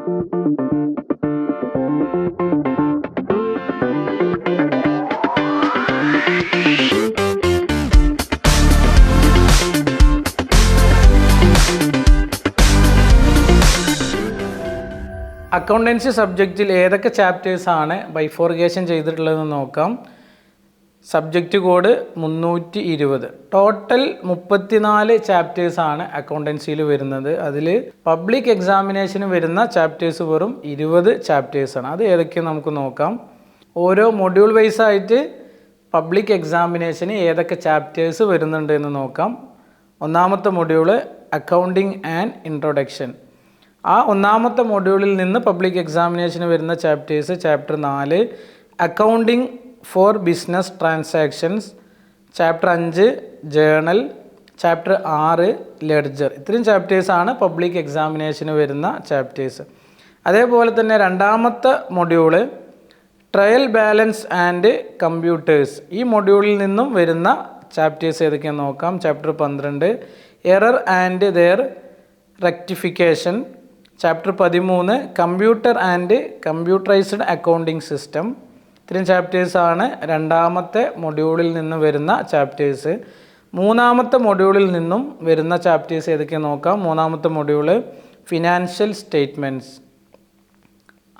Accountancy സബ്ജക്റ്റിൽ ഏതൊക്കെ ചാപ്റ്റേഴ്സാണ് ബൈഫോർഗേഷൻ ചെയ്തിട്ടുള്ളതെന്ന് നോക്കാം. Subject code 320. Total 34 ചാപ്റ്റേഴ്സാണ് അക്കൗണ്ടൻസിയിൽ വരുന്നത്. അതിൽ പബ്ലിക് എക്സാമിനേഷന് വരുന്ന ചാപ്റ്റേഴ്സ് വെറും 20 ചാപ്റ്റേഴ്സാണ്. അത് ഏതൊക്കെയാണ് നമുക്ക് നോക്കാം. ഓരോ മൊഡ്യൂൾ വൈസ് ആയിട്ട് പബ്ലിക് എക്സാമിനേഷന് ഏതൊക്കെ ചാപ്റ്റേഴ്സ് വരുന്നുണ്ട് എന്ന് നോക്കാം. ഒന്നാമത്തെ മൊഡ്യൂള് അക്കൗണ്ടിങ് ആൻഡ് ഇൻട്രൊഡക്ഷൻ. ആ ഒന്നാമത്തെ മൊഡ്യൂളിൽ നിന്ന് പബ്ലിക് എക്സാമിനേഷന് വരുന്ന chapters chapter 4 accounting for business transactions, chapter 5 journal, chapter 6 ledger. ഇത്രയും ചാപ്റ്റേഴ്സാണ് പബ്ലിക് എക്സാമിനേഷന് വരുന്ന ചാപ്റ്റേഴ്സ്. അതേപോലെ തന്നെ രണ്ടാമത്തെ module trial balance and computers. ഈ മൊഡ്യൂളിൽ നിന്നും വരുന്ന ചാപ്റ്റേഴ്സ് ഏതൊക്കെയാണെന്ന് നോക്കാം. Chapter 12 error and their rectification, chapter 13 computer and computerised accounting system. ഇത്രയും ചാപ്റ്റേഴ്സാണ് രണ്ടാമത്തെ മൊഡ്യൂളിൽ നിന്ന് വരുന്ന ചാപ്റ്റേഴ്സ്. മൂന്നാമത്തെ മൊഡ്യൂളിൽ നിന്നും വരുന്ന ചാപ്റ്റേഴ്സ് ഏതൊക്കെയാണെന്ന് നോക്കാം. മൂന്നാമത്തെ മൊഡ്യൂള് ഫിനാൻഷ്യൽ സ്റ്റേറ്റ്മെൻറ്റ്സ്.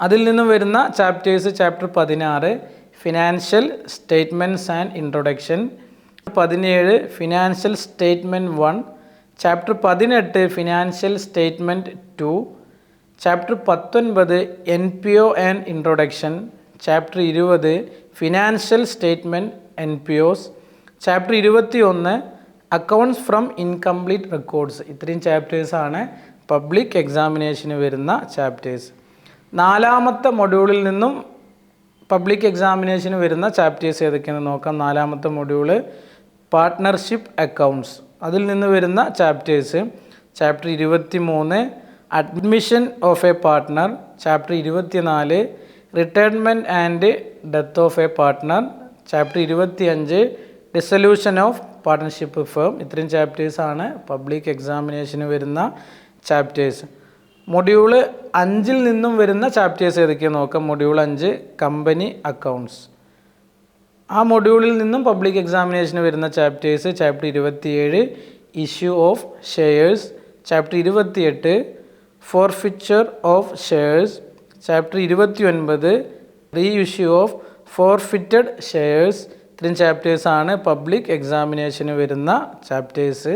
അതിൽ നിന്നും വരുന്ന chapters chapter 16 financial statements and introduction, 17 financial statement 1, chapter 18 financial statement 2, chapter 19 NPO and introduction, chapter 20 financial statement NPOs, chapter 21 accounts from incomplete records. ഇത്രയും ചാപ്റ്റേഴ്സാണ് പബ്ലിക് എക്സാമിനേഷന് വരുന്ന ചാപ്റ്റേഴ്സ്. നാലാമത്തെ മൊഡ്യൂളിൽ നിന്നും പബ്ലിക് എക്സാമിനേഷന് വരുന്ന ചാപ്റ്റേഴ്സ് ഏതൊക്കെയാണെന്ന് നോക്കാം. നാലാമത്തെ മൊഡ്യൂള് പാർട്ട്ണർഷിപ്പ് അക്കൗണ്ട്സ്. അതിൽ നിന്ന് വരുന്ന chapters chapter 23 admission of A partner, chapter 24 retirement and death of A partner, chapter 25 dissolution of partnership firm. ഇത്രയും ചാപ്റ്റേഴ്സാണ് പബ്ലിക് എക്സാമിനേഷന് വരുന്ന ചാപ്റ്റേഴ്സ്. മൊഡ്യൂള് 5 നിന്നും വരുന്ന ചാപ്റ്റേഴ്സ് ഏതൊക്കെയാണെന്ന് നോക്കാം. Module 5 company accounts. ആ മൊഡ്യൂളിൽ നിന്നും പബ്ലിക് എക്സാമിനേഷന് വരുന്ന chapters chapter 27 issue of shares, chapter 28 forfeiture of shares, chapter 29 re issue of forfeited shares. ഇത്രയും ചാപ്റ്റേഴ്സാണ് പബ്ലിക് എക്സാമിനേഷന് വരുന്ന ചാപ്റ്റേഴ്സ്.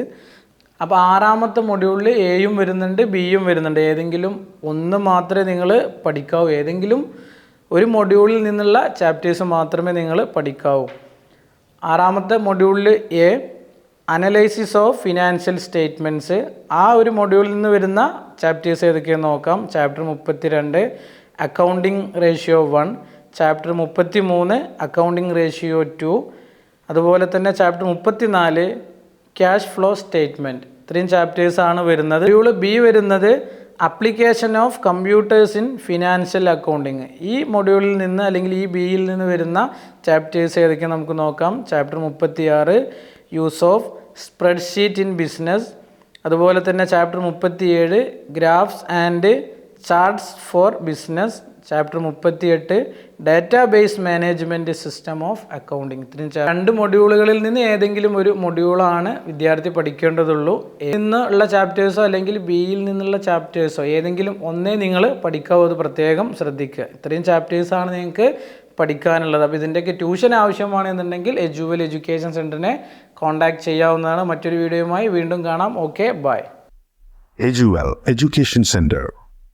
അപ്പോൾ ആറാമത്തെ മൊഡ്യൂളിൽ എയും വരുന്നുണ്ട് ബിയും വരുന്നുണ്ട്. ഏതെങ്കിലും ഒന്ന് മാത്രമേ നിങ്ങൾ പഠിക്കാവൂ. ഏതെങ്കിലും ഒരു മൊഡ്യൂളിൽ നിന്നുള്ള ചാപ്റ്റേഴ്സ് മാത്രമേ നിങ്ങൾ പഠിക്കാവൂ. ആറാമത്തെ മൊഡ്യൂളിൽ A analysis of financial statements. ആ ഒരു മൊഡ്യൂളിൽ നിന്ന് വരുന്ന ചാപ്റ്റേഴ്സ് ഏതൊക്കെയാണെന്ന് നോക്കാം. Chapter 32 accounting ratio 1, chapter 33 accounting ratio 2, അതുപോലെ തന്നെ ചാപ്റ്റർ 34 ക്യാഷ് ഫ്ലോ സ്റ്റേറ്റ്മെൻറ്റ്. ഇത്രയും ചാപ്റ്റേഴ്സാണ് വരുന്നത്. മൊഡ്യൂൾ ബി വരുന്നത് application of computers in financial accounting. ഈ മൊഡ്യൂളിൽ നിന്ന് അല്ലെങ്കിൽ ഈ ബിയിൽ നിന്ന് വരുന്ന ചാപ്റ്റേഴ്സ് ഏതൊക്കെയാണ് നമുക്ക് നോക്കാം. Chapter 36 use of spreadsheet in business, അതുപോലെ തന്നെ chapter 37 graphs and charts for business, chapter 38 database management system of accounting. ഇത്രയും 2 മൊഡ്യൂളുകളിൽ നിന്ന് ഏതെങ്കിലും ഒരു മൊഡ്യൂളാണ് വിദ്യാർത്ഥി പഠിക്കേണ്ടതുള്ളൂ. നിന്നുള്ള ചാപ്റ്റേഴ്സോ അല്ലെങ്കിൽ ബിയിൽ നിന്നുള്ള ചാപ്റ്റേഴ്സോ ഏതെങ്കിലും ഒന്നേ നിങ്ങൾ പഠിക്കാവൂ. അത് പ്രത്യേകം ശ്രദ്ധിക്കുക. ഇത്രയും ചാപ്റ്റേഴ്സാണ് നിങ്ങൾക്ക് പഠിക്കാനുള്ളത്. അപ്പോൾ ഇതിൻ്റെയൊക്കെ ട്യൂഷൻ ആവശ്യമാണെന്നുണ്ടെങ്കിൽ എജുവൽ എഡ്യൂക്കേഷൻ സെൻറ്ററിനെ കോൺടാക്ട് ചെയ്യാവുന്നതാണ്. മറ്റൊരു വീഡിയോയുമായി വീണ്ടും കാണാം. Okay, bye. എജുവൽ എഡ്യൂക്കേഷൻ സെൻറ്റർ.